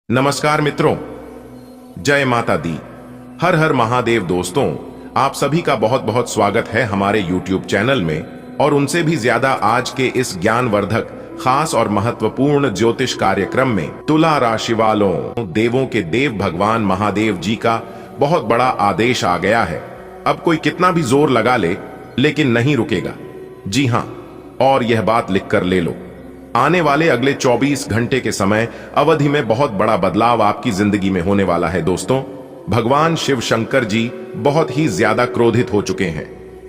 नमस्कार मित्रों, जय माता दी। हर हर महादेव। दोस्तों, आप सभी का बहुत बहुत स्वागत है हमारे YouTube चैनल में और उनसे भी ज्यादा आज के इस ज्ञानवर्धक खास और महत्वपूर्ण ज्योतिष कार्यक्रम में। तुला राशि वालों, देवों के देव भगवान महादेव जी का बहुत बड़ा आदेश आ गया है। अब कोई कितना भी जोर लगा ले लेकिन नहीं रुकेगा। जी हाँ, और यह बात लिख कर ले लो, आने वाले अगले 24 घंटे के समय अवधि में बहुत बड़ा बदलाव आपकी जिंदगी में होने वाला है। दोस्तों, भगवान शिव शंकर जी बहुत ही ज्यादा क्रोधित हो चुके हैं।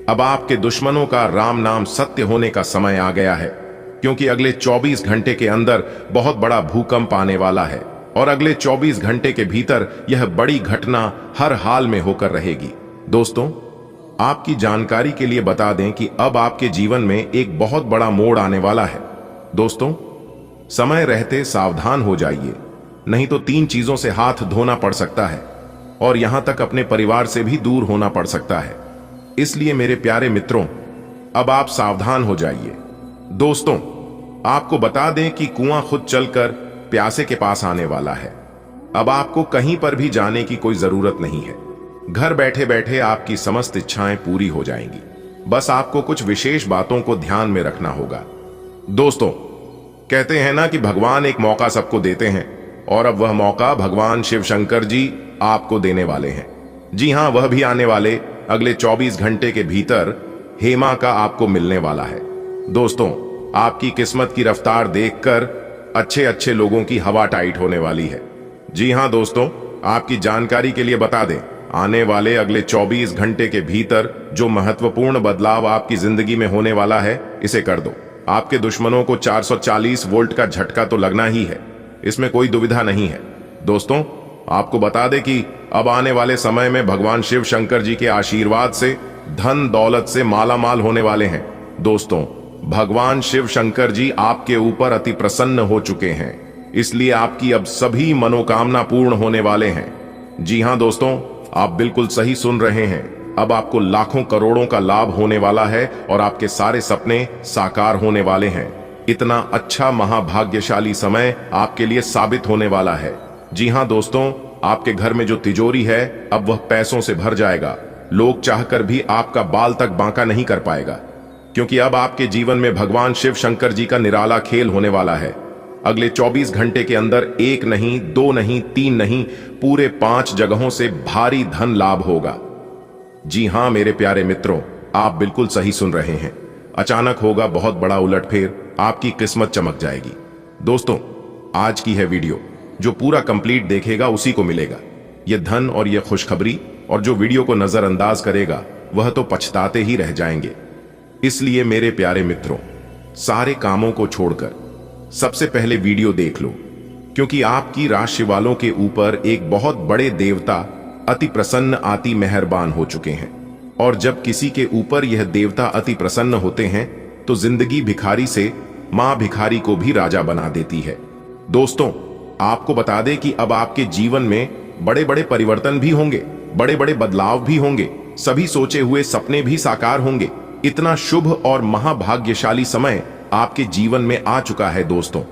अब आपके दुश्मनों का राम नाम सत्य होने का समय आ गया है, क्योंकि अगले 24 घंटे के अंदर बहुत बड़ा भूकंप आने वाला है और अगले 24 घंटे के भीतर यह बड़ी घटना हर हाल में होकर रहेगी। दोस्तों, आपकी जानकारी के लिए बता दें कि अब आपके जीवन में एक बहुत बड़ा मोड़ आने वाला है। दोस्तों, समय रहते सावधान हो जाइए, नहीं तो 3 चीजों से हाथ धोना पड़ सकता है और यहां तक अपने परिवार से भी दूर होना पड़ सकता है। इसलिए मेरे प्यारे मित्रों, अब आप सावधान हो जाइए। दोस्तों, आपको बता दें कि कुआं खुद चलकर प्यासे के पास आने वाला है। अब आपको कहीं पर भी जाने की कोई जरूरत नहीं है। घर बैठे बैठे आपकी समस्त इच्छाएं पूरी हो जाएंगी। बस आपको कुछ विशेष बातों को ध्यान में रखना होगा। दोस्तों, कहते हैं ना कि भगवान एक मौका सबको देते हैं और अब वह मौका भगवान शिव शंकर जी आपको देने वाले हैं। जी हां, वह भी आने वाले अगले 24 घंटे के भीतर हेमा का आपको मिलने वाला है। दोस्तों, आपकी किस्मत की रफ्तार देखकर अच्छे अच्छे लोगों की हवा टाइट होने वाली है। जी हां दोस्तों, आपकी जानकारी के लिए बता दें, आने वाले अगले 24 घंटे के भीतर जो महत्वपूर्ण बदलाव आपकी जिंदगी में होने वाला है, इसे कर दो। आपके दुश्मनों को 440 वोल्ट का झटका तो लगना ही है, इसमें कोई दुविधा नहीं है। दोस्तों, आपको बता दें कि अब आने वाले समय में भगवान शिव शंकर जी के आशीर्वाद से धन दौलत से माला माल होने वाले हैं। दोस्तों, भगवान शिव शंकर जी आपके ऊपर अति प्रसन्न हो चुके हैं, इसलिए आपकी अब सभी मनोकामना पूर्ण होने वाले हैं। जी हां दोस्तों, आप बिल्कुल सही सुन रहे हैं। अब आपको लाखों करोड़ों का लाभ होने वाला है और आपके सारे सपने साकार होने वाले हैं। इतना अच्छा महाभाग्यशाली समय आपके लिए साबित होने वाला है। जी हां दोस्तों, आपके घर में जो तिजोरी है अब वह पैसों से भर जाएगा। लोग चाहकर भी आपका बाल तक बांका नहीं कर पाएगा, क्योंकि अब आपके जीवन में भगवान शिव शंकर जी का निराला खेल होने वाला है। अगले 24 घंटे के अंदर 1 नहीं, 2 नहीं, 3 नहीं, पूरे 5 जगहों से भारी धन लाभ होगा। जी हां मेरे प्यारे मित्रों, आप बिल्कुल सही सुन रहे हैं। अचानक होगा बहुत बड़ा उलटफेर, आपकी किस्मत चमक जाएगी। दोस्तों, आज की है वीडियो, जो पूरा कंप्लीट देखेगा उसी को मिलेगा यह धन और यह खुशखबरी, और जो वीडियो को नजरअंदाज करेगा वह तो पछताते ही रह जाएंगे। इसलिए मेरे प्यारे मित्रों, सारे कामों को छोड़कर सबसे पहले वीडियो देख लो, क्योंकि आपकी राशि वालों के ऊपर एक बहुत बड़े देवता अति प्रसन्न अति मेहरबान हो चुके हैं। और जब किसी के ऊपर यह देवता अति प्रसन्न होते हैं तो जिंदगी भिखारी से मां भिखारी को भी राजा बना देती है। दोस्तों, आपको बता दें कि अब आपके जीवन में बड़े बड़े परिवर्तन भी होंगे, बड़े बड़े बदलाव भी होंगे, सभी सोचे हुए सपने भी साकार होंगे। इतना शुभ और महाभाग्यशाली समय आपके जीवन में आ चुका है। दोस्तों,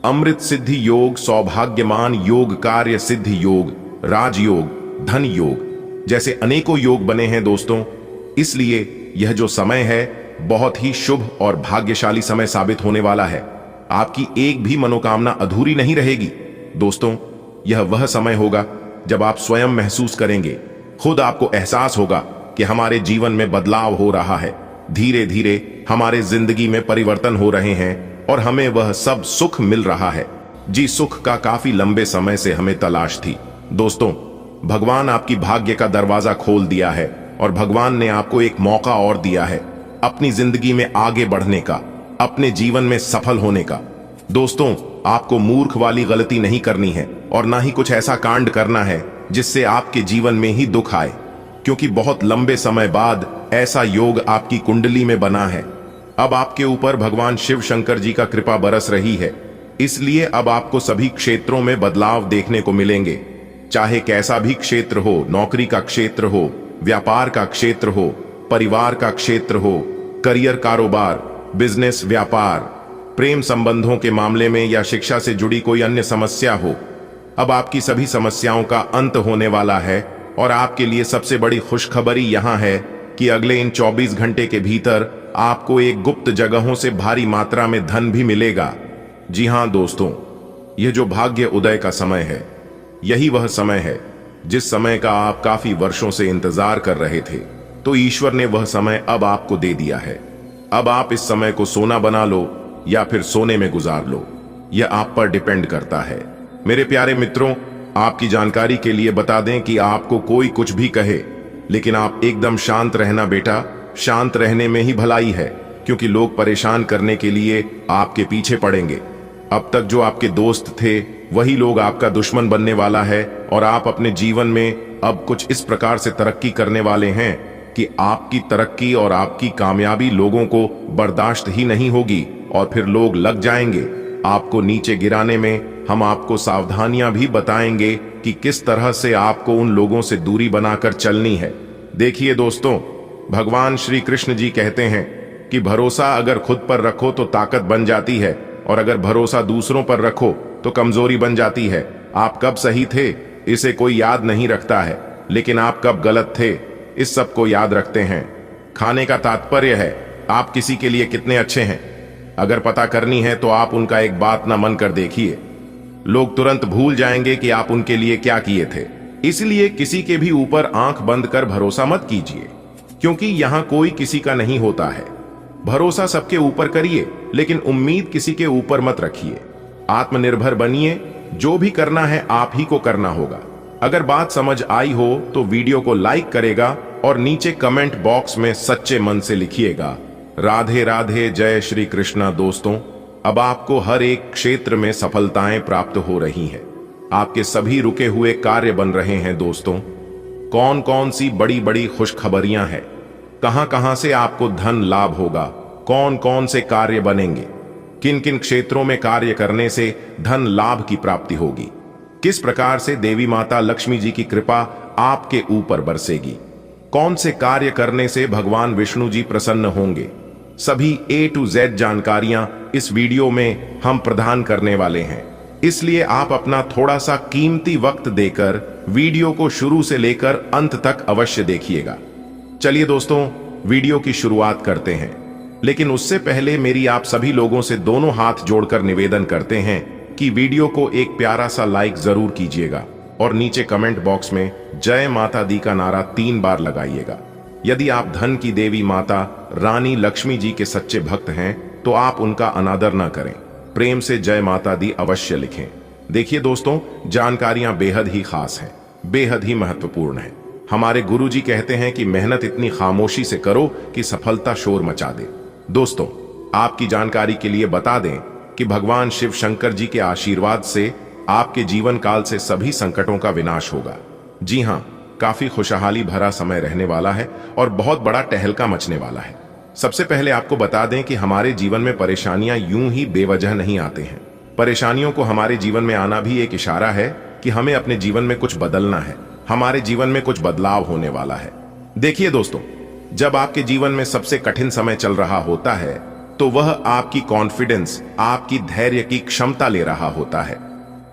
अमृत सिद्धि योग, सौभाग्यमान योग, कार्य सिद्धि योग, राजयोग, धन योग जैसे अनेकों योग बने हैं। दोस्तों, इसलिए यह जो समय है बहुत ही शुभ और भाग्यशाली समय साबित होने वाला है। आपकी एक भी मनोकामना अधूरी नहीं रहेगी। दोस्तों, यह वह समय होगा जब आप स्वयं महसूस करेंगे, खुद आपको एहसास होगा कि हमारे जीवन में बदलाव हो रहा है। धीरे धीरे हमारे जिंदगी में परिवर्तन हो रहे हैं और हमें वह सब सुख मिल रहा है। जी, सुख का काफी लंबे समय से हमें तलाश थी। दोस्तों, भगवान आपकी भाग्य का दरवाजा खोल दिया है और भगवान ने आपको एक मौका और दिया है अपनी जिंदगी में आगे बढ़ने का, अपने जीवन में सफल होने का। दोस्तों, आपको मूर्ख वाली गलती नहीं करनी है और ना ही कुछ ऐसा कांड करना है जिससे आपके जीवन में ही दुख आए, क्योंकि बहुत लंबे समय बाद ऐसा योग आपकी कुंडली में बना है। अब आपके ऊपर भगवान शिव शंकर जी का कृपा बरस रही है, इसलिए अब आपको सभी क्षेत्रों में बदलाव देखने को मिलेंगे। चाहे कैसा भी क्षेत्र हो, नौकरी का क्षेत्र हो, व्यापार का क्षेत्र हो, परिवार का क्षेत्र हो, करियर, कारोबार, बिजनेस, व्यापार, प्रेम संबंधों के मामले में या शिक्षा से जुड़ी कोई अन्य समस्या हो, अब आपकी सभी समस्याओं का अंत होने वाला है और आपके लिए सबसे बड़ी खुशखबरी यहां है कि अगले इन 24 घंटे के भीतर आपको एक गुप्त जगहों से भारी मात्रा में धन भी मिलेगा। जी हां दोस्तों, यह जो भाग्य उदय का समय है, यही वह समय है जिस समय का आप काफी वर्षों से इंतजार कर रहे थे। तो ईश्वर ने वह समय अब आपको दे दिया है। अब आप इस समय को सोना बना लो या फिर सोने में गुजार लो, यह आप पर डिपेंड करता है। मेरे प्यारे मित्रों, आपकी जानकारी के लिए बता दें कि आपको कोई कुछ भी कहे, लेकिन आप एकदम शांत रहना बेटा। शांत रहने में ही भलाई है, क्योंकि लोग परेशान करने के लिए आपके पीछे पड़ेंगे। अब तक जो आपके दोस्त थे वही लोग आपका दुश्मन बनने वाला है और आप अपने जीवन में अब कुछ इस प्रकार से तरक्की करने वाले हैं कि आपकी तरक्की और आपकी कामयाबी लोगों को बर्दाश्त ही नहीं होगी और फिर लोग लग जाएंगे आपको नीचे गिराने में। हम आपको सावधानियां भी बताएंगे कि किस तरह से आपको उन लोगों से दूरी बनाकर चलनी है। देखिए दोस्तों, भगवान श्री कृष्ण जी कहते हैं कि भरोसा अगर खुद पर रखो तो ताकत बन जाती है और अगर भरोसा दूसरों पर रखो तो कमजोरी बन जाती है। आप कब सही थे इसे कोई याद नहीं रखता है, लेकिन आप कब गलत थे इस सब को याद रखते हैं। खाने का तात्पर्य है आप किसी के लिए कितने अच्छे हैं। अगर पता करनी है तो आप उनका एक बात ना मन कर देखिए, लोग तुरंत भूल जाएंगे कि आप उनके लिए क्या किए थे। इसलिए किसी के भी ऊपर आंख बंद कर भरोसा मत कीजिए, क्योंकि यहां कोई किसी का नहीं होता है। भरोसा सबके ऊपर करिए, लेकिन उम्मीद किसी के ऊपर मत रखिए। आत्मनिर्भर बनिए, जो भी करना है आप ही को करना होगा। अगर बात समझ आई हो तो वीडियो को लाइक करेगा और नीचे कमेंट बॉक्स में सच्चे मन से लिखिएगा राधे राधे, जय श्री कृष्णा। दोस्तों, अब आपको हर एक क्षेत्र में सफलताएं प्राप्त हो रही हैं। आपके सभी रुके हुए कार्य बन रहे हैं। दोस्तों, कौन कौन सी बड़ी बड़ी खुशखबरियां हैं, कहां कहां से आपको धन लाभ होगा, कौन कौन से कार्य बनेंगे, किन किन क्षेत्रों में कार्य करने से धन लाभ की प्राप्ति होगी, किस प्रकार से देवी माता लक्ष्मी जी की कृपा आपके ऊपर बरसेगी, कौन से कार्य करने से भगवान विष्णु जी प्रसन्न होंगे, सभी A to Z जानकारियां इस वीडियो में हम प्रदान करने वाले हैं। इसलिए आप अपना थोड़ा सा कीमती वक्त देकर वीडियो को शुरू से लेकर अंत तक अवश्य देखिएगा। चलिए दोस्तों, वीडियो की शुरुआत करते हैं, लेकिन उससे पहले मेरी आप सभी लोगों से दोनों हाथ जोड़कर निवेदन करते हैं कि वीडियो को एक प्यारा सा लाइक जरूर कीजिएगा और नीचे कमेंट बॉक्स में जय माता दी का नारा 3 बार लगाइएगा। यदि आप धन की देवी माता रानी लक्ष्मी जी के सच्चे भक्त हैं तो आप उनका अनादर न करें, प्रेम से जय माता दी अवश्य लिखें। देखिए दोस्तों, जानकारियां बेहद ही खास हैं, बेहद ही महत्वपूर्ण है। हमारे गुरुजी कहते हैं कि मेहनत इतनी खामोशी से करो कि सफलता शोर मचा दे। दोस्तों, आपकी जानकारी के लिए बता दें कि भगवान शिव शंकर जी के आशीर्वाद से आपके जीवन काल से सभी संकटों का विनाश होगा। जी हां, काफी खुशहाली भरा समय रहने वाला है और बहुत बड़ा टहलका मचने वाला है। सबसे पहले आपको बता दें कि हमारे जीवन में परेशानियां यूं ही बेवजह नहीं आते हैं। परेशानियों को हमारे जीवन में आना भी एक इशारा है कि हमें अपने जीवन में कुछ बदलना है, हमारे जीवन में कुछ बदलाव होने वाला है। देखिए दोस्तों, जब आपके जीवन में सबसे कठिन समय चल रहा होता है तो वह आपकी कॉन्फिडेंस, आपकी धैर्य की क्षमता ले रहा होता है,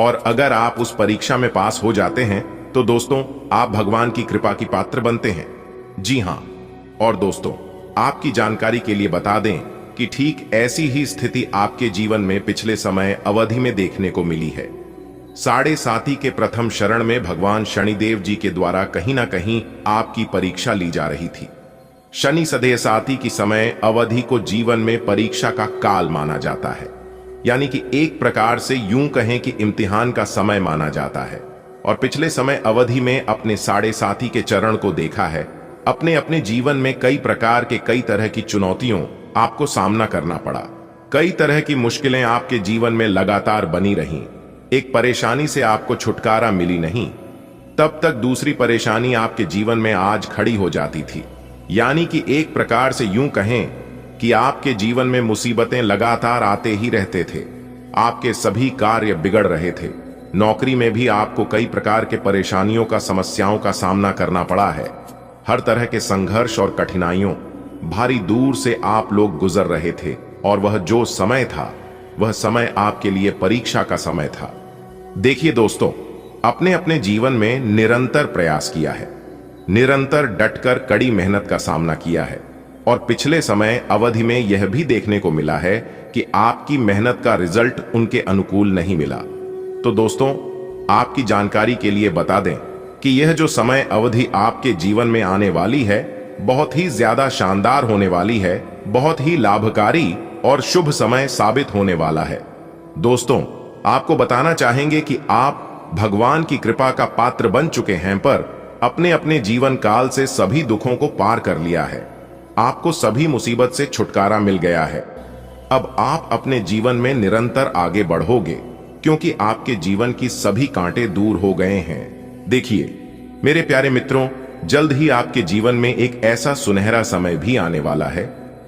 और अगर आप उस परीक्षा में पास हो जाते हैं तो दोस्तों आप भगवान की कृपा की पात्र बनते हैं। जी हां, और दोस्तों आपकी जानकारी के लिए बता दें कि ठीक ऐसी ही स्थिति आपके जीवन में पिछले समय अवधि में देखने को मिली है। 7.5 के प्रथम शरण में भगवान शनिदेव जी के द्वारा कहीं ना कहीं आपकी परीक्षा ली जा रही थी। शनि 7.5 की समय अवधि को जीवन में परीक्षा का काल माना जाता है, यानी कि एक प्रकार से यूं कहें कि इम्तिहान का समय माना जाता है। और पिछले समय अवधि में अपने 7.5 के चरण को देखा है। अपने अपने जीवन में कई प्रकार के कई तरह की चुनौतियों आपको सामना करना पड़ा, कई तरह की मुश्किलें आपके जीवन में लगातार बनी रहीं। एक परेशानी से आपको छुटकारा मिली नहीं, तब तक दूसरी परेशानी आपके जीवन में आज खड़ी हो जाती थी। यानी कि एक प्रकार से यूं कहें कि आपके जीवन में मुसीबतें लगातार आते ही रहते थे, आपके सभी कार्य बिगड़ रहे थे। नौकरी में भी आपको कई प्रकार के परेशानियों का, समस्याओं का सामना करना पड़ा है। हर तरह के संघर्ष और कठिनाइयों, भारी दूर से आप लोग गुजर रहे थे, और वह जो समय था वह समय आपके लिए परीक्षा का समय था। देखिए दोस्तों, अपने अपने जीवन में निरंतर प्रयास किया है, निरंतर डटकर कड़ी मेहनत का सामना किया है और पिछले समय अवधि में यह भी देखने को मिला है कि आपकी मेहनत का रिजल्ट उनके अनुकूल नहीं मिला। तो दोस्तों, आपकी जानकारी के लिए बता दें कि यह जो समय अवधि आपके जीवन में आने वाली है बहुत ही ज्यादा शानदार होने वाली है, बहुत ही लाभकारी और शुभ समय साबित होने वाला है। दोस्तों, आपको बताना चाहेंगे कि आप भगवान की कृपा का पात्र बन चुके हैं, पर अपने अपने जीवन काल से सभी दुखों को पार कर लिया है। आपको सभी मुसीबत से छुटकारा मिल गया है। अब आप अपने जीवन में निरंतर आगे बढ़ोगे क्योंकि आपके जीवन की सभी कांटे दूर हो गए हैं। देखिए मेरे प्यारे मित्रों, जल्द ही आपके जीवन में एक ऐसा सुनहरा समय भी आने वाला है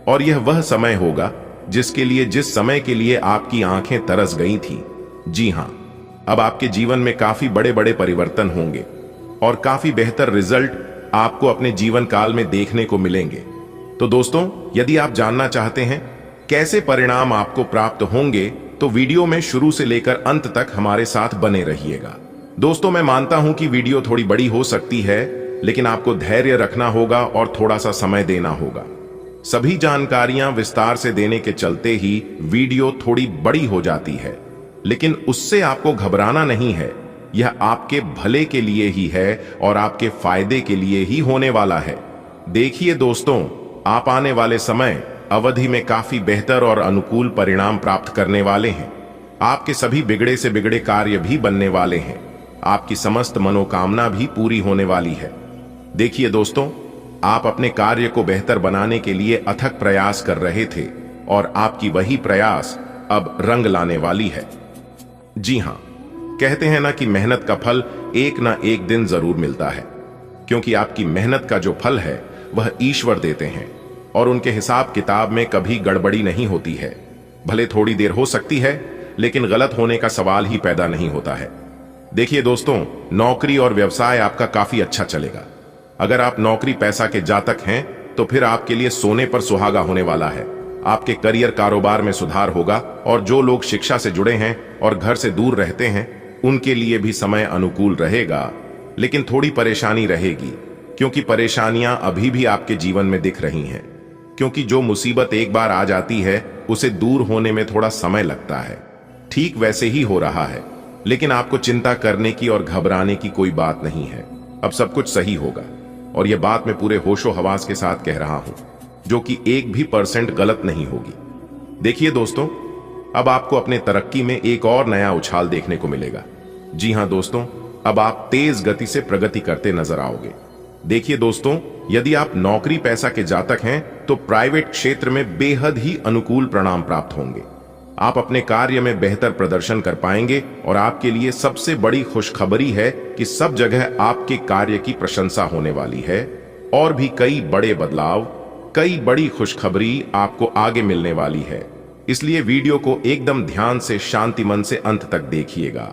और यह वह समय होगा जिस समय के लिए आपकी आंखें तरस गई थी। जी हां, अब आपके जीवन में काफी बड़े बड़े परिवर्तन होंगे और काफी बेहतर रिजल्ट आपको अपने जीवन काल में देखने को मिलेंगे। तो दोस्तों, यदि आप जानना चाहते हैं कैसे परिणाम आपको प्राप्त होंगे तो वीडियो में शुरू से लेकर अंत तक हमारे साथ बने रहिएगा। दोस्तों, मैं मानता हूं कि वीडियो थोड़ी बड़ी हो सकती है, लेकिन आपको धैर्य रखना होगा और थोड़ा सा समय देना होगा। सभी जानकारियां विस्तार से देने के चलते ही वीडियो थोड़ी बड़ी हो जाती है, लेकिन उससे आपको घबराना नहीं है। यह आपके भले के लिए ही है और आपके फायदे के लिए ही होने वाला है। देखिए दोस्तों, आप आने वाले समय अवधि में काफी बेहतर और अनुकूल परिणाम प्राप्त करने वाले हैं। आपके सभी बिगड़े से बिगड़े कार्य भी बनने वाले हैं। आपकी समस्त मनोकामना भी पूरी होने वाली है। देखिए दोस्तों, आप अपने कार्य को बेहतर बनाने के लिए अथक प्रयास कर रहे थे और आपकी वही प्रयास अब रंग लाने वाली है। जी हां, कहते हैं ना कि मेहनत का फल एक ना एक दिन जरूर मिलता है, क्योंकि आपकी मेहनत का जो फल है वह ईश्वर देते हैं और उनके हिसाब किताब में कभी गड़बड़ी नहीं होती है। भले थोड़ी देर हो सकती है, लेकिन गलत होने का सवाल ही पैदा नहीं होता है। देखिए दोस्तों, नौकरी और व्यवसाय आपका काफी अच्छा चलेगा। अगर आप नौकरी पैसा के जातक हैं तो फिर आपके लिए सोने पर सुहागा होने वाला है। आपके करियर कारोबार में सुधार होगा और जो लोग शिक्षा से जुड़े हैं और घर से दूर रहते हैं उनके लिए भी समय अनुकूल रहेगा, लेकिन थोड़ी परेशानी रहेगी, क्योंकि परेशानियां अभी भी आपके जीवन में दिख रही हैं। क्योंकि जो मुसीबत एक बार आ जाती है उसे दूर होने में थोड़ा समय लगता है। ठीक वैसे ही हो रहा है, लेकिन आपको चिंता करने की और घबराने की कोई बात नहीं है। अब सब कुछ सही होगा और यह बात मैं पूरे होशो हवास के साथ कह रहा हूं, जो कि 1% भी गलत नहीं होगी। देखिए दोस्तों, अब आपको अपने तरक्की में एक और नया उछाल देखने को मिलेगा। जी हां दोस्तों, अब आप तेज गति से प्रगति करते नजर आओगे। देखिए दोस्तों, यदि आप नौकरी पैसा के जातक हैं तो प्राइवेट क्षेत्र में बेहद ही अनुकूल परिणाम प्राप्त होंगे। आप अपने कार्य में बेहतर प्रदर्शन कर पाएंगे और आपके लिए सबसे बड़ी खुशखबरी है कि सब जगह आपके कार्य की प्रशंसा होने वाली है और भी कई बड़े बदलाव, कई बड़ी खुशखबरी आपको आगे मिलने वाली है। इसलिए वीडियो को एकदम ध्यान से शांति मन से अंत तक देखिएगा।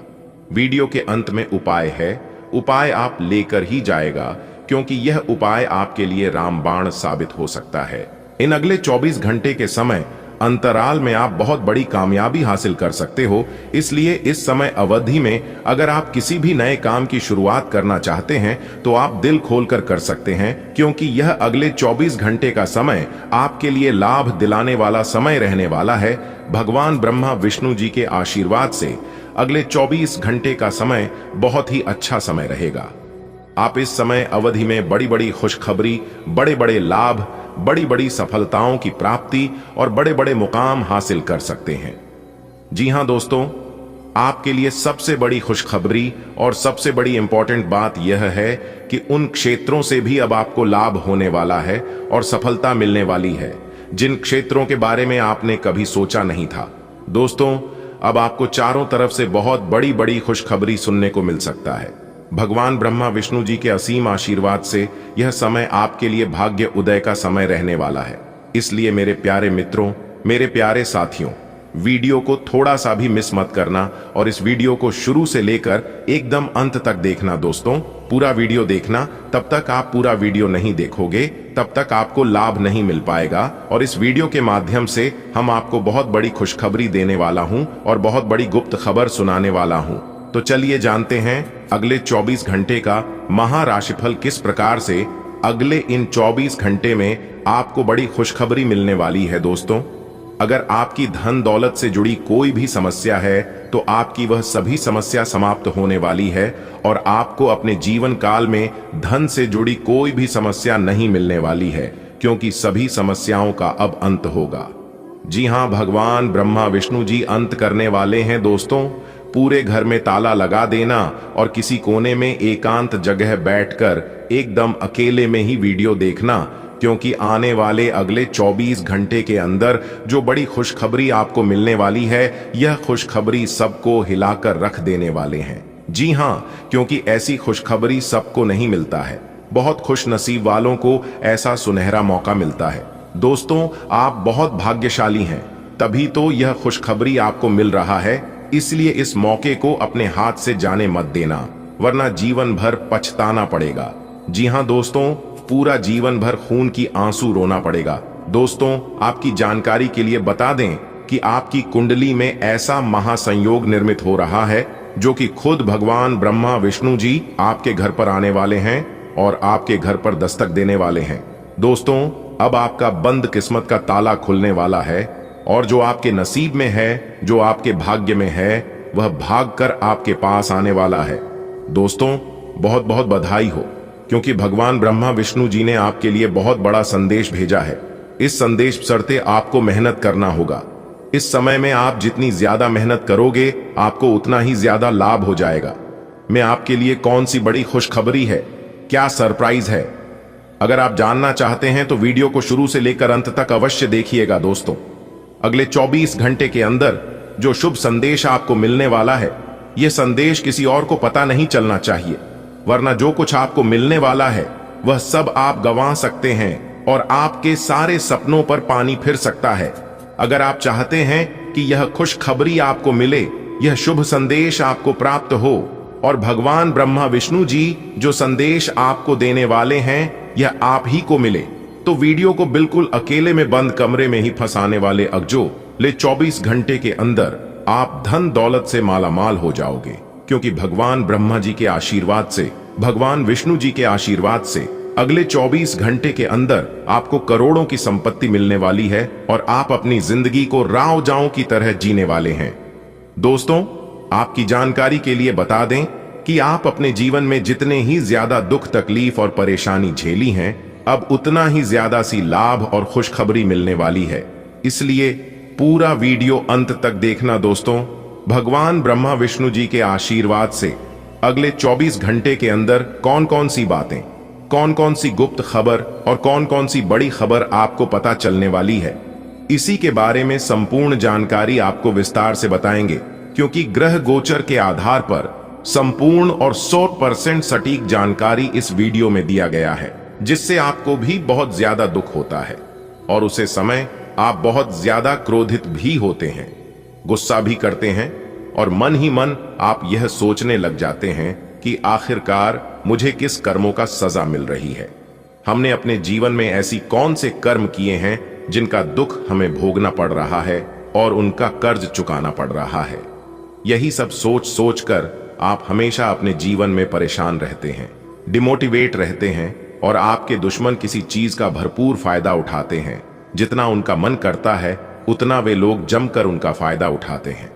वीडियो के अंत में उपाय है, उपाय आप लेकर ही जाएगा, क्योंकि यह उपाय आपके लिए रामबाण साबित हो सकता है। इन अगले 24 घंटे के समय अंतराल में आप बहुत बड़ी कामयाबी हासिल कर सकते हो। इसलिए इस समय अवधि में अगर आप किसी भी नए काम की शुरुआत करना चाहते हैं तो आप दिल खोलकर कर सकते हैं, क्योंकि यह अगले 24 घंटे का समय आपके लिए लाभ दिलाने वाला समय रहने वाला है। भगवान ब्रह्मा विष्णु जी के आशीर्वाद से अगले 24 घंटे का समय बहुत ही अच्छा समय रहेगा। आप इस समय अवधि में बड़ी बड़ी खुशखबरी, बड़े बड़े लाभ, बड़ी बड़ी सफलताओं की प्राप्ति और बड़े बड़े मुकाम हासिल कर सकते हैं। जी हां दोस्तों, आपके लिए सबसे बड़ी खुशखबरी और सबसे बड़ी इंपॉर्टेंट बात यह है कि उन क्षेत्रों से भी अब आपको लाभ होने वाला है और सफलता मिलने वाली है जिन क्षेत्रों के बारे में आपने कभी सोचा नहीं था। दोस्तों, अब आपको चारों तरफ से बहुत बड़ी बड़ी खुशखबरी सुनने को मिल सकता है। भगवान ब्रह्मा विष्णु जी के असीम आशीर्वाद से यह समय आपके लिए भाग्य उदय का समय रहने वाला है। इसलिए मेरे प्यारे मित्रों, मेरे प्यारे साथियों, वीडियो को थोड़ा सा भी मिस मत करना और इस वीडियो को शुरू से लेकर एकदम अंत तक देखना। दोस्तों, पूरा वीडियो देखना। तब तक आप पूरा वीडियो नहीं देखोगे तब तक आपको लाभ नहीं मिल पाएगा। और इस वीडियो के माध्यम से हम आपको बहुत बड़ी खुशखबरी देने वाला हूं और बहुत बड़ी गुप्त खबर सुनाने वाला हूं। तो चलिए जानते हैं अगले 24 घंटे का महाराशिफल किस प्रकार से अगले इन 24 घंटे में आपको बड़ी खुशखबरी मिलने वाली है। दोस्तों, अगर आपकी धन दौलत से जुड़ी कोई भी समस्या है तो आपकी वह सभी समस्या समाप्त होने वाली है और आपको अपने जीवन काल में धन से जुड़ी कोई भी समस्या नहीं मिलने वाली है, क्योंकि सभी समस्याओं का अब अंत होगा। जी हां, भगवान ब्रह्मा विष्णु जी अंत करने वाले हैं। दोस्तों, पूरे घर में ताला लगा देना और किसी कोने में एकांत जगह बैठकर एकदम अकेले में ही वीडियो देखना, क्योंकि आने वाले अगले 24 घंटे के अंदर जो बड़ी खुशखबरी आपको मिलने वाली है, यह खुशखबरी सबको हिलाकर रख देने वाले हैं। जी हां, क्योंकि ऐसी खुशखबरी सबको नहीं मिलता है। बहुत खुश नसीब वालों को ऐसा सुनहरा मौका मिलता है। दोस्तों, आप बहुत भाग्यशाली हैं, तभी तो यह खुशखबरी आपको मिल रहा है। इसलिए इस मौके को अपने हाथ से जाने मत देना, वरना जीवन भर पछताना पड़ेगा। जी हां दोस्तों, पूरा जीवन भर खून की आंसू रोना पड़ेगा। दोस्तों, आपकी जानकारी के लिए बता दें कि आपकी कुंडली में ऐसा महासंयोग निर्मित हो रहा है जो कि खुद भगवान ब्रह्मा विष्णु जी आपके घर पर आने वाले हैं और आपके घर पर दस्तक देने वाले हैं। दोस्तों, अब आपका बंद किस्मत का ताला खुलने वाला है और जो आपके नसीब में है, जो आपके भाग्य में है, वह भागकर आपके पास आने वाला है। दोस्तों, बहुत बहुत बधाई हो, क्योंकि भगवान ब्रह्मा विष्णु जी ने आपके लिए बहुत बड़ा संदेश भेजा है। इस संदेश चलते आपको मेहनत करना होगा। इस समय में आप जितनी ज्यादा मेहनत करोगे, आपको उतना ही ज्यादा लाभ हो जाएगा। मैं आपके लिए कौन सी बड़ी खुशखबरी है, क्या सरप्राइज है, अगर आप जानना चाहते हैं तो वीडियो को शुरू से लेकर अंत तक अवश्य देखिएगा। दोस्तों, अगले 24 घंटे के अंदर जो शुभ संदेश आपको मिलने वाला है, यह संदेश किसी और को पता नहीं चलना चाहिए, वरना जो कुछ आपको मिलने वाला है वह सब आप गंवा सकते हैं और आपके सारे सपनों पर पानी फिर सकता है। अगर आप चाहते हैं कि यह खुशखबरी आपको मिले, यह शुभ संदेश आपको प्राप्त हो और भगवान ब्रह्मा विष्णु जी जो संदेश आपको देने वाले हैं यह आप ही को मिले, तो वीडियो को बिल्कुल अकेले में बंद कमरे में ही फंसाने वाले अगले 24 घंटे के अंदर आप धन दौलत से मालामाल हो जाओगे, क्योंकि भगवान ब्रह्मा जी के आशीर्वाद से, भगवान विष्णु जी के आशीर्वाद से अगले 24 घंटे के अंदर आपको करोड़ों की संपत्ति मिलने वाली है और आप अपनी जिंदगी को राव जाओ की तरह जीने वाले हैं। दोस्तों, आपकी जानकारी के लिए बता दें कि आप अपने जीवन में जितने ही ज्यादा दुख तकलीफ और परेशानी झेली हैं, अब उतना ही ज्यादा सी लाभ और खुशखबरी मिलने वाली है। इसलिए पूरा वीडियो अंत तक देखना। दोस्तों, भगवान ब्रह्मा विष्णु जी के आशीर्वाद से अगले 24 घंटे के अंदर कौन कौन सी बातें, कौन कौन सी गुप्त खबर और कौन कौन सी बड़ी खबर आपको पता चलने वाली है, इसी के बारे में संपूर्ण जानकारी आपको विस्तार से बताएंगे, क्योंकि ग्रह गोचर के आधार पर संपूर्ण और 100% सटीक जानकारी इस वीडियो में दिया गया है, जिससे आपको भी बहुत ज्यादा दुख होता है और उसे समय आप बहुत ज्यादा क्रोधित भी होते हैं, गुस्सा भी करते हैं और मन ही मन आप यह सोचने लग जाते हैं कि आखिरकार मुझे किस कर्मों का सजा मिल रही है। हमने अपने जीवन में ऐसी कौन से कर्म किए हैं जिनका दुख हमें भोगना पड़ रहा है और उनका कर्ज चुकाना पड़ रहा है। यही सब सोच सोच कर आप हमेशा अपने जीवन में परेशान रहते हैं, डिमोटिवेट रहते हैं और आपके दुश्मन किसी चीज का भरपूर फायदा उठाते हैं। जितना उनका मन करता है उतना वे लोग जमकर उनका फायदा उठाते हैं।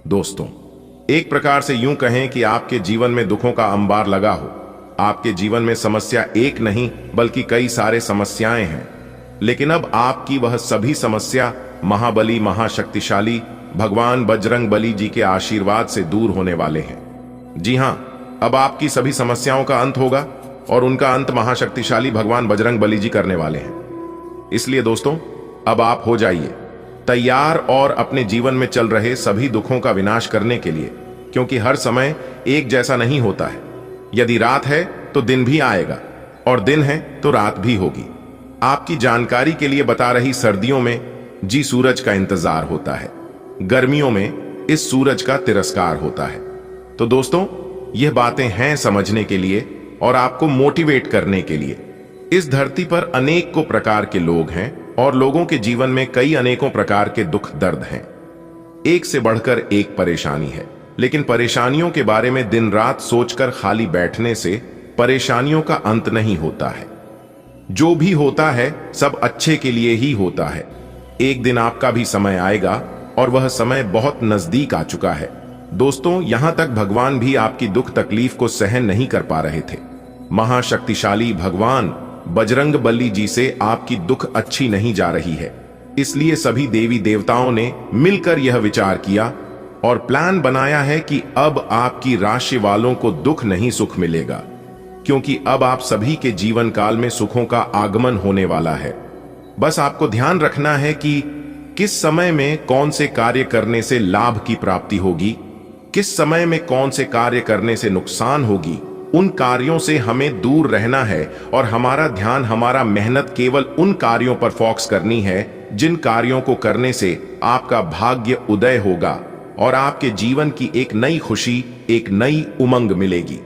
दोस्तों, एक प्रकार से यूं कहें कि आपके जीवन में दुखों का अंबार लगा हो। आपके जीवन में समस्या एक नहीं बल्कि कई सारे समस्याएं हैं, लेकिन अब आपकी वह सभी समस्या महाबली महाशक्तिशाली भगवान बजरंग बली जी के आशीर्वाद से दूर होने वाले हैं। जी हां, अब आपकी सभी समस्याओं का अंत होगा और उनका अंत महाशक्तिशाली भगवान बजरंग बली जी करने वाले हैं। इसलिए दोस्तों, अब आप हो जाइए तैयार और अपने जीवन में चल रहे सभी दुखों का विनाश करने के लिए, क्योंकि हर समय एक जैसा नहीं होता है। यदि रात है तो दिन भी आएगा और दिन है तो रात भी होगी। आपकी जानकारी के लिए बता रही, सर्दियों में जी सूरज का इंतजार होता है, गर्मियों में इस सूरज का तिरस्कार होता है। तो दोस्तों, यह बातें हैं समझने के लिए और आपको मोटिवेट करने के लिए। इस धरती पर अनेक को प्रकार के लोग हैं और लोगों के जीवन में कई अनेकों प्रकार के दुख दर्द हैं। एक से बढ़कर एक परेशानी है, लेकिन परेशानियों के बारे में दिन रात सोचकर खाली बैठने से परेशानियों का अंत नहीं होता है। जो भी होता है सब अच्छे के लिए ही होता है। एक दिन आपका भी समय आएगा और वह समय बहुत नजदीक आ चुका है। दोस्तों, यहां तक भगवान भी आपकी दुख तकलीफ को सहन नहीं कर पा रहे थे। महाशक्तिशाली भगवान बजरंगबली जी से आपकी दुख अच्छी नहीं जा रही है, इसलिए सभी देवी देवताओं ने मिलकर यह विचार किया और प्लान बनाया है कि अब आपकी राशि वालों को दुख नहीं सुख मिलेगा, क्योंकि अब आप सभी के जीवन काल में सुखों का आगमन होने वाला है। बस आपको ध्यान रखना है कि किस समय में कौन से कार्य करने से लाभ की प्राप्ति होगी, किस समय में कौन से कार्य करने से नुकसान होगी। उन कार्यों से हमें दूर रहना है और हमारा ध्यान, हमारा मेहनत केवल उन कार्यों पर फोकस करनी है जिन कार्यों को करने से आपका भाग्य उदय होगा और आपके जीवन की एक नई खुशी, एक नई उमंग मिलेगी।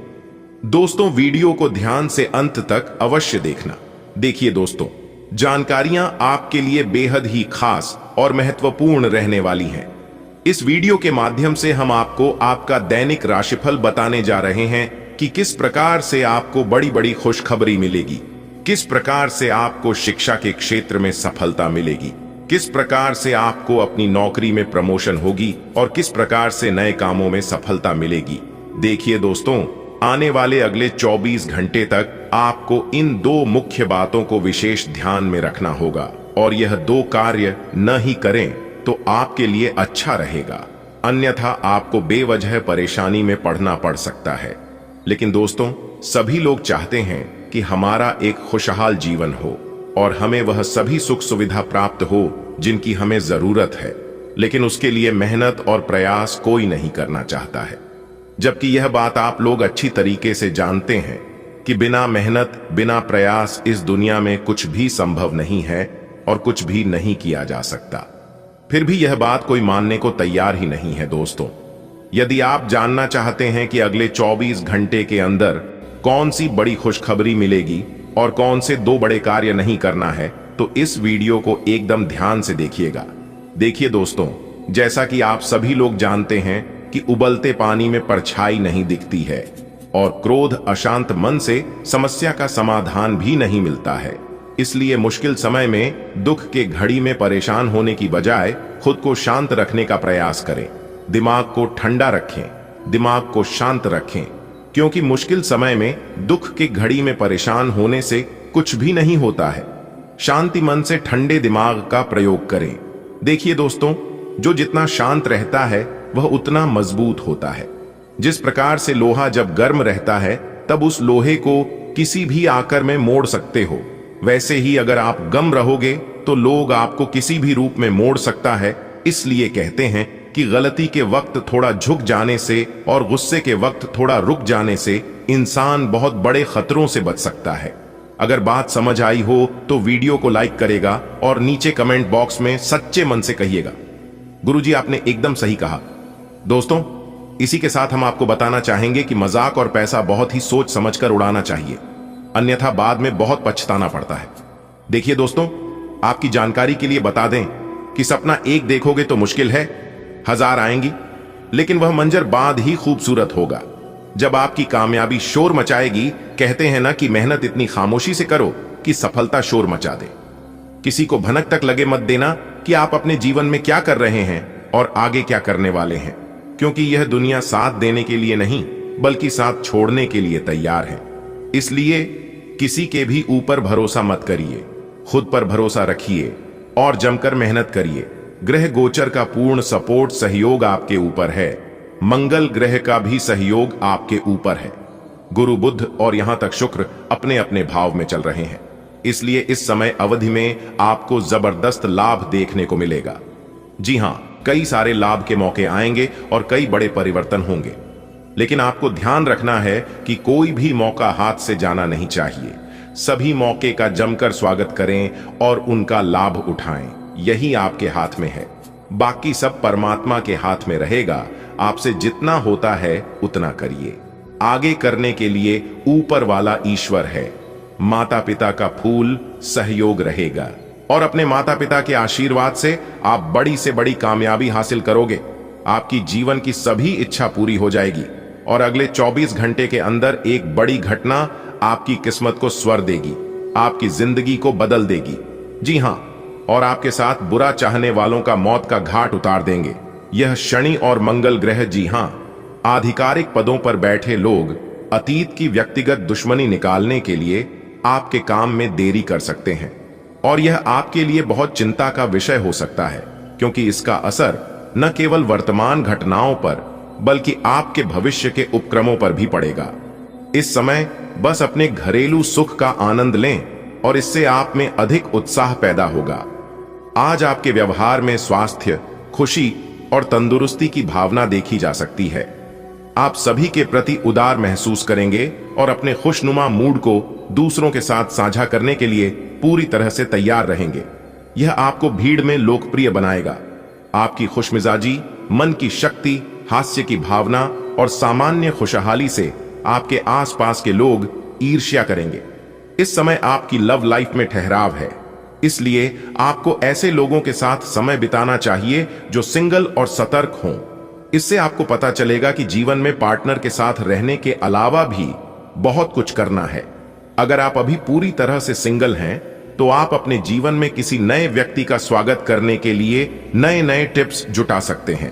दोस्तों, वीडियो को ध्यान से अंत तक अवश्य देखना। देखिए दोस्तों, जानकारियां आपके लिए बेहद ही खास और महत्वपूर्ण रहने वाली हैं। इस वीडियो के माध्यम से हम आपको आपका दैनिक राशिफल बताने जा रहे हैं कि किस प्रकार से आपको बड़ी बड़ी खुशखबरी मिलेगी, किस प्रकार से आपको शिक्षा के क्षेत्र में सफलता मिलेगी, किस प्रकार से आपको अपनी नौकरी में प्रमोशन होगी और किस प्रकार से नए कामों में सफलता मिलेगी। देखिए दोस्तों, आने वाले अगले 24 घंटे तक आपको इन दो मुख्य बातों को विशेष ध्यान में रखना होगा और यह दो कार्य न ही करें तो आपके लिए अच्छा रहेगा, अन्यथा आपको बेवजह परेशानी में पड़ना पड़ सकता है। लेकिन दोस्तों, सभी लोग चाहते हैं कि हमारा एक खुशहाल जीवन हो और हमें वह सभी सुख सुविधा प्राप्त हो जिनकी हमें जरूरत है, लेकिन उसके लिए मेहनत और प्रयास कोई नहीं करना चाहता है। जबकि यह बात आप लोग अच्छी तरीके से जानते हैं कि बिना मेहनत, बिना प्रयास इस दुनिया में कुछ भी संभव नहीं है और कुछ भी नहीं किया जा सकता। फिर भी यह बात कोई मानने को तैयार ही नहीं है। दोस्तों, यदि आप जानना चाहते हैं कि अगले 24 घंटे के अंदर कौन सी बड़ी खुशखबरी मिलेगी और कौन से दो बड़े कार्य नहीं करना है, तो इस वीडियो को एकदम ध्यान से देखिएगा। देखिए दोस्तों, जैसा कि आप सभी लोग जानते हैं कि उबलते पानी में परछाई नहीं दिखती है और क्रोध, अशांत मन से समस्या का समाधान भी नहीं मिलता है। इसलिए मुश्किल समय में, दुख के घड़ी में परेशान होने की बजाय खुद को शांत रखने का प्रयास करें। दिमाग को ठंडा रखें, दिमाग को शांत रखें, क्योंकि मुश्किल समय में, दुख की घड़ी में परेशान होने से कुछ भी नहीं होता है। शांति मन से ठंडे दिमाग का प्रयोग करें। देखिए दोस्तों, जो जितना शांत रहता है वह उतना मजबूत होता है। जिस प्रकार से लोहा जब गर्म रहता है तब उस लोहे को किसी भी आकर में मोड़ सकते हो, वैसे ही अगर आप गम रहोगे तो लोग आपको किसी भी रूप में मोड़ सकता है। इसलिए कहते हैं कि गलती के वक्त थोड़ा झुक जाने से और गुस्से के वक्त थोड़ा रुक जाने से इंसान बहुत बड़े खतरों से बच सकता है। अगर बात समझ आई हो तो वीडियो को लाइक करेगा और नीचे कमेंट बॉक्स में सच्चे मन से कहिएगा, गुरुजी आपने एकदम सही कहा। दोस्तों, इसी के साथ हम आपको बताना चाहेंगे कि मजाक और पैसा बहुत ही सोच समझकर उड़ाना चाहिए, अन्यथा बाद में बहुत पछताना पड़ता है। देखिए दोस्तों, आपकी जानकारी के लिए बता दें कि सपना एक देखोगे तो मुश्किल है, 1000 आएंगी, लेकिन वह मंजर बाद ही खूबसूरत होगा जब आपकी कामयाबी शोर मचाएगी। कहते हैं ना कि मेहनत इतनी खामोशी से करो कि सफलता शोर मचा दे। किसी को भनक तक लगे मत देना कि आप अपने जीवन में क्या कर रहे हैं और आगे क्या करने वाले हैं, क्योंकि यह दुनिया साथ देने के लिए नहीं बल्कि साथ छोड़ने के लिए तैयार है। इसलिए किसी के भी ऊपर भरोसा मत करिए, खुद पर भरोसा रखिए और जमकर मेहनत करिए। ग्रह गोचर का पूर्ण सपोर्ट, सहयोग आपके ऊपर है। मंगल ग्रह का भी सहयोग आपके ऊपर है। गुरु, बुध और यहां तक शुक्र अपने अपने भाव में चल रहे हैं, इसलिए इस समय अवधि में आपको जबरदस्त लाभ देखने को मिलेगा। जी हां, कई सारे लाभ के मौके आएंगे और कई बड़े परिवर्तन होंगे, लेकिन आपको ध्यान रखना है कि कोई भी मौका हाथ से जाना नहीं चाहिए। सभी मौके का जमकर स्वागत करें और उनका लाभ उठाएं, यही आपके हाथ में है। बाकी सब परमात्मा के हाथ में रहेगा। आपसे जितना होता है उतना करिए। आगे करने के लिए ऊपर वाला ईश्वर है। माता पिता का फूल सहयोग रहेगा और अपने माता पिता के आशीर्वाद से आप बड़ी से बड़ी कामयाबी हासिल करोगे। आपकी जीवन की सभी इच्छा पूरी हो जाएगी और अगले 24 घंटे के अंदर एक बड़ी घटना आपकी किस्मत को स्वर देगी, आपकी जिंदगी को बदल देगी। जी हां, और आपके साथ बुरा चाहने वालों का मौत का घाट उतार देंगे। यह शनि और मंगल ग्रह, जी हां, आधिकारिक पदों पर बैठे लोग अतीत की व्यक्तिगत दुश्मनी निकालने के लिए आपके काम में देरी कर सकते हैं और यह आपके लिए बहुत चिंता का विषय हो सकता है, क्योंकि इसका असर न केवल वर्तमान घटनाओं पर बल्कि आपके भविष्य के उपक्रमों पर भी पड़ेगा। इस समय बस अपने घरेलू सुख का आनंद लें और इससे आप में अधिक उत्साह पैदा होगा। आज आपके व्यवहार में स्वास्थ्य, खुशी और तंदुरुस्ती की भावना देखी जा सकती है। आप सभी के प्रति उदार महसूस करेंगे और अपने खुशनुमा मूड को दूसरों के साथ साझा करने के लिए पूरी तरह से तैयार रहेंगे। यह आपको भीड़ में लोकप्रिय बनाएगा। आपकी खुशमिजाजी, मन की शक्ति, हास्य की भावना और सामान्य खुशहाली से आपके आसपास के लोग ईर्ष्या करेंगे। इस समय आपकी लव लाइफ में ठहराव है, इसलिए आपको ऐसे लोगों के साथ समय बिताना चाहिए जो सिंगल और सतर्क हों। इससे आपको पता चलेगा कि जीवन में पार्टनर के साथ रहने के अलावा भी बहुत कुछ करना है। अगर आप अभी पूरी तरह से सिंगल हैं, तो आप अपने जीवन में किसी नए व्यक्ति का स्वागत करने के लिए नए नए टिप्स जुटा सकते हैं।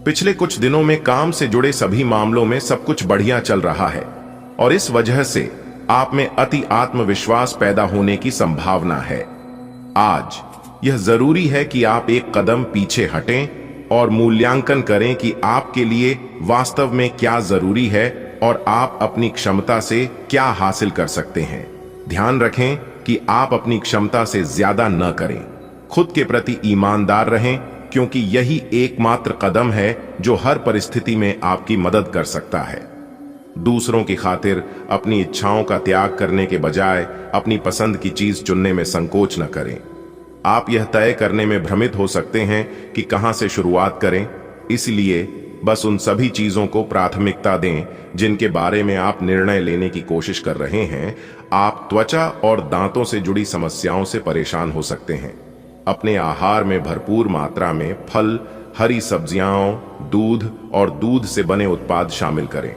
पिछले कुछ दिनों में काम से जुड़े सभी मामलों में सब कुछ बढ़िया चल रहा है और इस वजह से आप में अति आत्मविश्वास पैदा होने की संभावना है। आज यह जरूरी है कि आप एक कदम पीछे हटें और मूल्यांकन करें कि आपके लिए वास्तव में क्या जरूरी है और आप अपनी क्षमता से क्या हासिल कर सकते हैं। ध्यान रखें कि आप अपनी क्षमता से ज्यादा न करें। खुद के प्रति ईमानदार रहें, क्योंकि यही एकमात्र कदम है जो हर परिस्थिति में आपकी मदद कर सकता है। दूसरों की खातिर अपनी इच्छाओं का त्याग करने के बजाय अपनी पसंद की चीज चुनने में संकोच न करें। आप यह तय करने में भ्रमित हो सकते हैं कि कहां से शुरुआत करें, इसलिए बस उन सभी चीजों को प्राथमिकता दें जिनके बारे में आप निर्णय लेने की कोशिश कर रहे हैं। आप त्वचा और दांतों से जुड़ी समस्याओं से परेशान हो सकते हैं। अपने आहार में भरपूर मात्रा में फल, हरी सब्जियां, दूध और दूध से बने उत्पाद शामिल करें।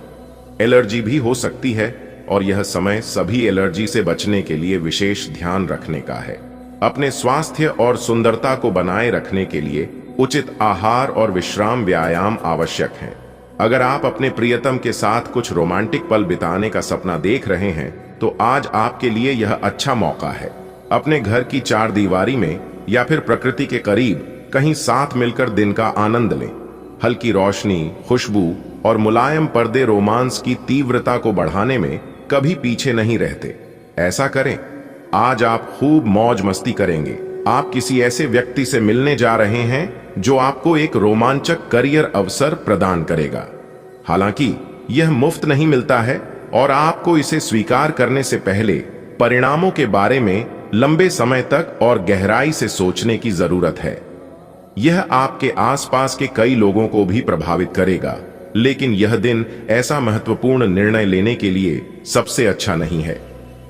एलर्जी भी हो सकती है और यह समय सभी एलर्जी से बचने के लिए विशेष ध्यान रखने का है। अपने स्वास्थ्य और सुंदरता को बनाए रखने के लिए उचित आहार और विश्राम व्यायाम आवश्यक हैं। अगर आप अपने प्रियतम के साथ कुछ रोमांटिक पल बिताने का सपना देख रहे हैं, तो आज आपके लिए यह अच्छा मौका है। अपने घर की चार दीवारी में या फिर प्रकृति के करीब कहीं साथ मिलकर दिन का आनंद लें। हल्की रोशनी, खुशबू और मुलायम पर्दे रोमांस की तीव्रता को बढ़ाने में कभी पीछे नहीं रहते। ऐसा करें। आज आप खूब मौज मस्ती करेंगे। आप किसी ऐसे व्यक्ति से मिलने जा रहे हैं जो आपको एक रोमांचक करियर अवसर प्रदान करेगा। हालांकि यह मुफ्त नहीं मिलता है और आपको इसे स्वीकार करने से पहले परिणामों के बारे में लंबे समय तक और गहराई से सोचने की जरूरत है। यह आपके आसपास के कई लोगों को भी प्रभावित करेगा, लेकिन यह दिन ऐसा महत्वपूर्ण निर्णय लेने के लिए सबसे अच्छा नहीं है।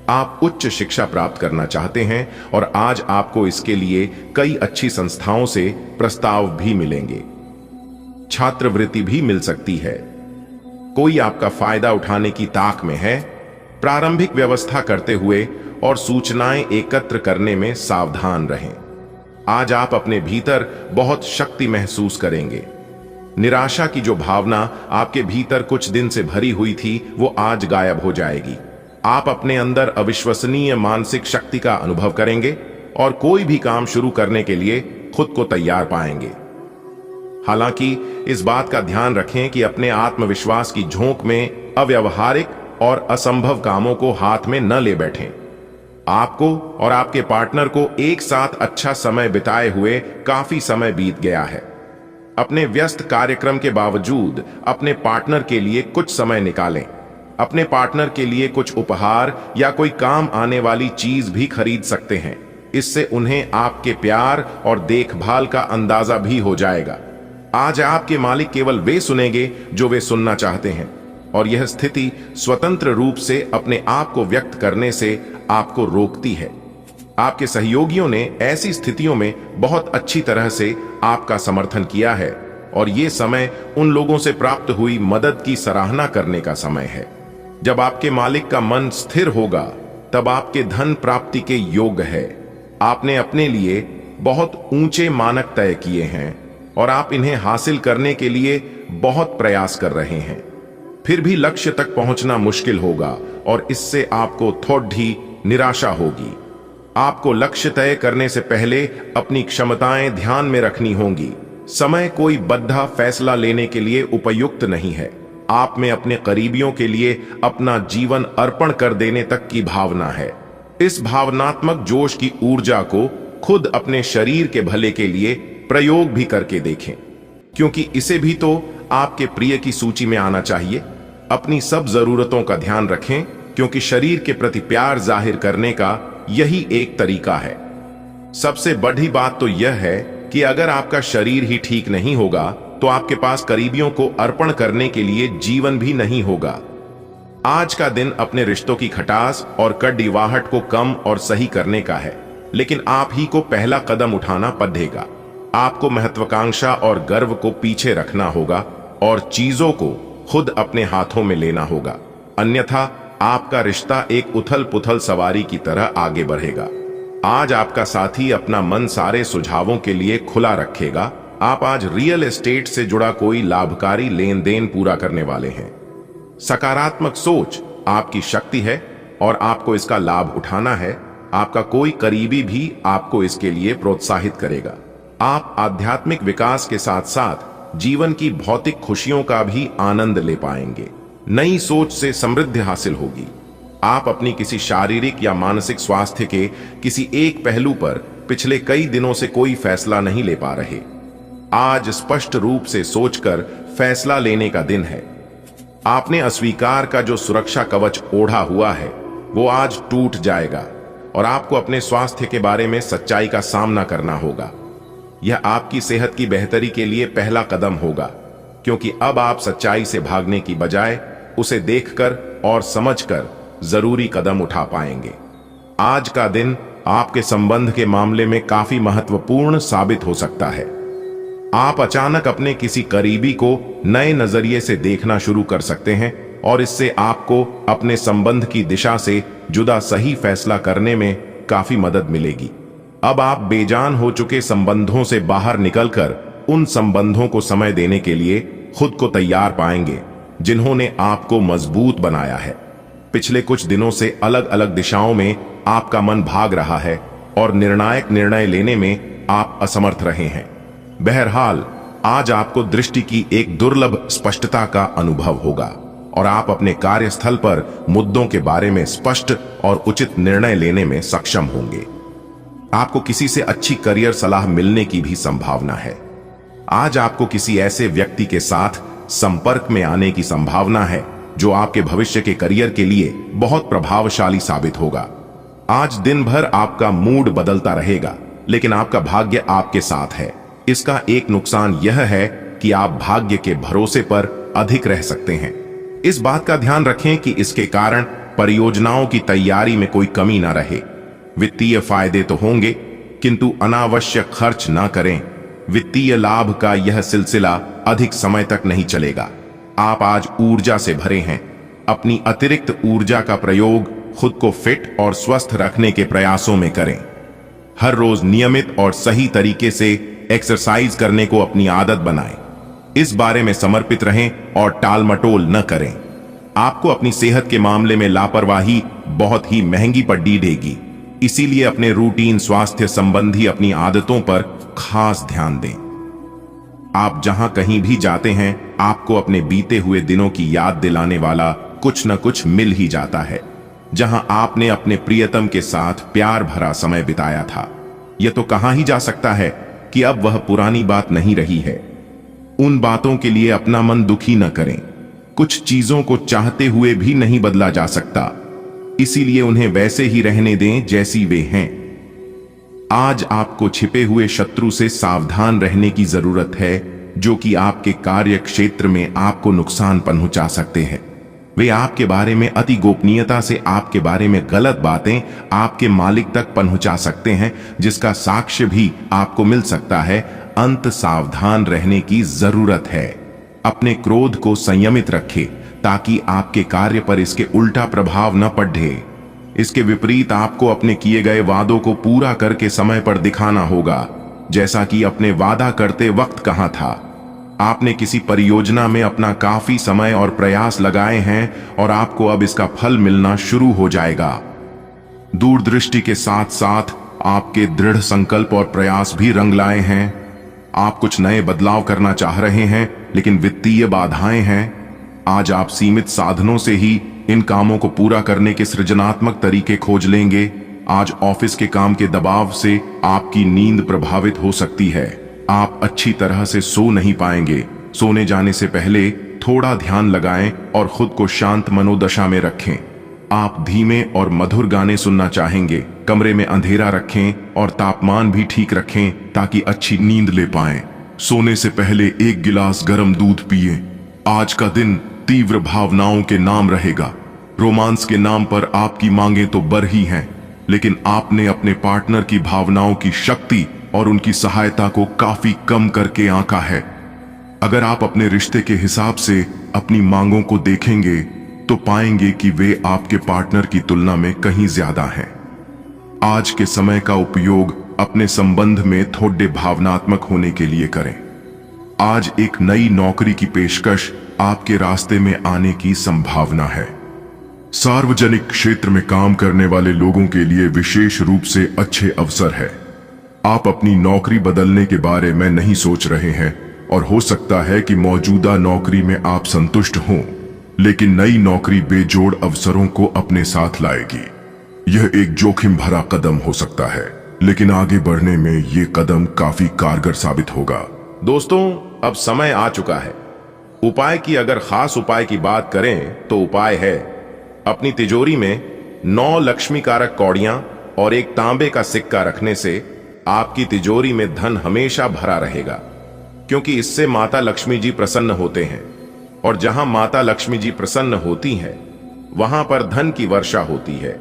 आप उच्च शिक्षा प्राप्त करना चाहते हैं और आज आपको इसके लिए कई अच्छी संस्थाओं से प्रस्ताव भी मिलेंगे। छात्रवृत्ति भी मिल सकती है। कोई आपका फायदा उठाने की ताक में है। प्रारंभिक व्यवस्था करते हुए और सूचनाएं एकत्र करने में सावधान रहें। आज आप अपने भीतर बहुत शक्ति महसूस करेंगे। निराशा की जो भावना आपके भीतर कुछ दिन से भरी हुई थी, वो आज गायब हो जाएगी। आप अपने अंदर अविश्वसनीय मानसिक शक्ति का अनुभव करेंगे और कोई भी काम शुरू करने के लिए खुद को तैयार पाएंगे। हालांकि इस बात का ध्यान रखें कि अपने आत्मविश्वास की झोंक में अव्यावहारिक और असंभव कामों को हाथ में न ले बैठें। आपको और आपके पार्टनर को एक साथ अच्छा समय बिताए हुए काफी समय बीत गया है। अपने व्यस्त कार्यक्रम के बावजूद अपने पार्टनर के लिए कुछ समय निकालें। अपने पार्टनर के लिए कुछ उपहार या कोई काम आने वाली चीज भी खरीद सकते हैं। इससे उन्हें आपके प्यार और देखभाल का अंदाजा भी हो जाएगा। आज आपके मालिक केवल वे सुनेंगे जो वे सुनना चाहते हैं और यह स्थिति स्वतंत्र रूप से अपने आप को व्यक्त करने से आपको रोकती है। आपके सहयोगियों ने ऐसी स्थितियों में बहुत अच्छी तरह से आपका समर्थन किया है और ये समय उन लोगों से प्राप्त हुई मदद की सराहना करने का समय है। जब आपके मालिक का मन स्थिर होगा तब आपके धन प्राप्ति के योग्य है। आपने अपने लिए बहुत ऊंचे मानक तय किए हैं और आप इन्हें हासिल करने के लिए बहुत प्रयास कर रहे हैं। फिर भी लक्ष्य तक पहुंचना मुश्किल होगा और इससे आपको थोड़ी निराशा होगी। आपको लक्ष्य तय करने से पहले अपनी क्षमताएं ध्यान में रखनी होंगी। समय कोई बद्धा फैसला लेने के लिए उपयुक्त नहीं है। आप में अपने करीबियों के लिए अपना जीवन अर्पण कर देने तक की भावना है। इस भावनात्मक जोश की ऊर्जा को खुद अपने शरीर के भले के लिए प्रयोग भी करके देखें, क्योंकि इसे भी तो आपके प्रिय की सूची में आना चाहिए। अपनी सब जरूरतों का ध्यान रखें, क्योंकि शरीर के प्रति प्यार जाहिर करने का यही एक तरीका है। सबसे बड़ी बात तो यह है कि अगर आपका शरीर ही ठीक नहीं होगा तो आपके पास करीबियों को अर्पण करने के लिए जीवन भी नहीं होगा। आज का दिन अपने रिश्तों की खटास और कड़वाहट को कम और सही करने का है, लेकिन आप ही को पहला कदम उठाना पड़ेगा। आपको महत्वाकांक्षा और गर्व को पीछे रखना होगा और चीजों को खुद अपने हाथों में लेना होगा, अन्यथा आपका रिश्ता एक उथल पुथल सवारी की तरह आगे बढ़ेगा। आज आपका साथी अपना मन सारे सुझावों के लिए खुला रखेगा। आप आज रियल एस्टेट से जुड़ा कोई लाभकारी लेन देन पूरा करने वाले हैं। सकारात्मक सोच आपकी शक्ति है और आपको इसका लाभ उठाना है। आपका कोई करीबी भी आपको इसके लिए प्रोत्साहित करेगा। आप आध्यात्मिक विकास के साथ साथ जीवन की भौतिक खुशियों का भी आनंद ले पाएंगे। नई सोच से समृद्धि हासिल होगी। आप अपनी किसी शारीरिक या मानसिक स्वास्थ्य के किसी एक पहलू पर पिछले कई दिनों से कोई फैसला नहीं ले पा रहे। आज स्पष्ट रूप से सोचकर फैसला लेने का दिन है। आपने अस्वीकार का जो सुरक्षा कवच ओढ़ा हुआ है वो आज टूट जाएगा और आपको अपने स्वास्थ्य के बारे में सच्चाई का सामना करना होगा। यह आपकी सेहत की बेहतरी के लिए पहला कदम होगा, क्योंकि अब आप सच्चाई से भागने की बजाय उसे देखकर और समझकर जरूरी कदम उठा पाएंगे। आज का दिन आपके संबंध के मामले में काफी महत्वपूर्ण साबित हो सकता है। आप अचानक अपने किसी करीबी को नए नजरिए से देखना शुरू कर सकते हैं और इससे आपको अपने संबंध की दिशा से जुदा सही फैसला करने में काफी मदद मिलेगी। अब आप बेजान हो चुके संबंधों से बाहर निकलकर उन संबंधों को समय देने के लिए खुद को तैयार पाएंगे जिन्होंने आपको मजबूत बनाया है। पिछले कुछ दिनों से अलग अलग दिशाओं में आपका मन भाग रहा है और निर्णायक निर्णय लेने में आप असमर्थ रहे हैं। बहरहाल आज आपको दृष्टि की एक दुर्लभ स्पष्टता का अनुभव होगा और आप अपने कार्यस्थल पर मुद्दों के बारे में स्पष्ट और उचित निर्णय लेने में सक्षम होंगे। आपको किसी से अच्छी करियर सलाह मिलने की भी संभावना है। आज आपको किसी ऐसे व्यक्ति के साथ संपर्क में आने की संभावना है जो आपके भविष्य के करियर के लिए बहुत प्रभावशाली साबित होगा। आज दिन भर आपका मूड बदलता रहेगा, लेकिन आपका भाग्य आपके साथ है। इसका एक नुकसान यह है कि आप भाग्य के भरोसे पर अधिक रह सकते हैं। इस बात का ध्यान रखें कि इसके कारण परियोजनाओं की तैयारी में कोई कमी ना रहे। वित्तीय फायदे तो होंगे, किंतु अनावश्यक खर्च ना करें। वित्तीय लाभ का यह सिलसिला अधिक समय तक नहीं चलेगा। आप आज ऊर्जा से भरे हैं। अपनी अतिरिक्त ऊर्जा का प्रयोग खुद को फिट और स्वस्थ रखने के प्रयासों में करें। हर रोज नियमित और सही तरीके से एक्सरसाइज करने को अपनी आदत बनाएं। इस बारे में समर्पित रहें और टालमटोल न करें। आपको अपनी सेहत के मामले में लापरवाही बहुत ही महंगी पड़ देगी, इसीलिए अपने रूटीन स्वास्थ्य संबंधी अपनी आदतों पर खास ध्यान दें। आप जहां कहीं भी जाते हैं, आपको अपने बीते हुए दिनों की याद दिलाने वाला कुछ न कुछ मिल ही जाता है। जहां आपने अपने प्रियतम के साथ प्यार भरा समय बिताया था, यह तो कहां ही जा सकता है कि अब वह पुरानी बात नहीं रही है। उन बातों के लिए अपना मन दुखी न करें। कुछ चीजों को चाहते हुए भी नहीं बदला जा सकता, इसीलिए उन्हें वैसे ही रहने दें जैसी वे हैं। आज आपको छिपे हुए शत्रु से सावधान रहने की जरूरत है, जो कि आपके कार्य क्षेत्र में आपको नुकसान पहुंचा सकते हैं। वे आपके बारे में अति गोपनीयता से आपके बारे में गलत बातें आपके मालिक तक पहुंचा सकते हैं, जिसका साक्ष्य भी आपको मिल सकता है। अंत सावधान रहने की जरूरत है। अपने क्रोध को संयमित रखें ताकि आपके कार्य पर इसके उल्टा प्रभाव न पड़े। इसके विपरीत आपको अपने किए गए वादों को पूरा करके समय पर दिखाना होगा, जैसा कि अपने वादा करते वक्त कहा था। आपने किसी परियोजना में अपना काफी समय और प्रयास लगाए हैं और आपको अब इसका फल मिलना शुरू हो जाएगा। दूरदृष्टि के साथ साथ आपके दृढ़ संकल्प और प्रयास भी रंग लाए हैं। आप कुछ नए बदलाव करना चाह रहे हैं, लेकिन वित्तीय बाधाएं हैं। आज आप सीमित साधनों से ही इन कामों को पूरा करने के सृजनात्मक तरीके खोज लेंगे। आज ऑफिस के काम के दबाव से आपकी नींद प्रभावित हो सकती है। आप अच्छी तरह से सो नहीं पाएंगे। सोने जाने से पहले थोड़ा ध्यान लगाएं और खुद को शांत मनोदशा में रखें। आप धीमे और मधुर गाने सुनना चाहेंगे। कमरे में अंधेरा रखें और तापमान भी ठीक रखें ताकि अच्छी नींद ले पाएं। सोने से पहले एक गिलास गर्म दूध पिए। आज का दिन तीव्र भावनाओं के नाम रहेगा। रोमांस के नाम पर आपकी मांगें तो बढ़ ही हैं, लेकिन आपने अपने पार्टनर की भावनाओं की शक्ति और उनकी सहायता को काफी कम करके आंका है। अगर आप अपने रिश्ते के हिसाब से अपनी मांगों को देखेंगे तो पाएंगे कि वे आपके पार्टनर की तुलना में कहीं ज्यादा हैं। आज के समय का उपयोग अपने संबंध में थोड़े भावनात्मक होने के लिए करें। आज एक नई नौकरी की पेशकश आपके रास्ते में आने की संभावना है। सार्वजनिक क्षेत्र में काम करने वाले लोगों के लिए विशेष रूप से अच्छे अवसर है। आप अपनी नौकरी बदलने के बारे में नहीं सोच रहे हैं और हो सकता है कि मौजूदा नौकरी में आप संतुष्ट हों, लेकिन नई नौकरी बेजोड़ अवसरों को अपने साथ लाएगी। यह एक जोखिम भरा कदम हो सकता है, लेकिन आगे बढ़ने में यह कदम काफी कारगर साबित होगा। दोस्तों, अब समय आ चुका है उपाय की। अगर खास उपाय की बात करें तो उपाय है अपनी तिजोरी में 9 लक्ष्मी कारक कौड़ियां और एक तांबे का सिक्का रखने से आपकी तिजोरी में धन हमेशा भरा रहेगा, क्योंकि इससे माता लक्ष्मी जी प्रसन्न होते हैं और जहां माता लक्ष्मी जी प्रसन्न होती हैं वहां पर धन की वर्षा होती है।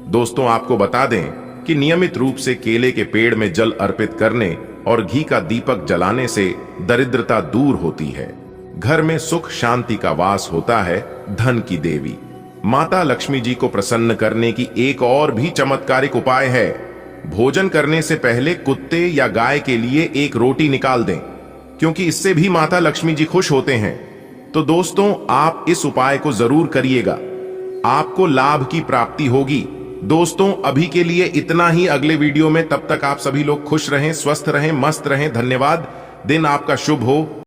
दोस्तों, आपको बता दें कि नियमित रूप से केले के पेड़ में जल अर्पित करने और घी का दीपक जलाने से दरिद्रता दूर होती है। घर में सुख शांति का वास होता है। धन की देवी माता लक्ष्मी जी को प्रसन्न करने की एक और भी चमत्कारिक उपाय है। भोजन करने से पहले कुत्ते या गाय के लिए एक रोटी निकाल दें, क्योंकि इससे भी माता लक्ष्मी जी खुश होते हैं। तो दोस्तों, आप इस उपाय को जरूर करिएगा, आपको लाभ की प्राप्ति होगी। दोस्तों, अभी के लिए इतना ही। अगले वीडियो में, तब तक आप सभी लोग खुश रहें, स्वस्थ रहें, मस्त रहें। धन्यवाद। दिन आपका शुभ हो।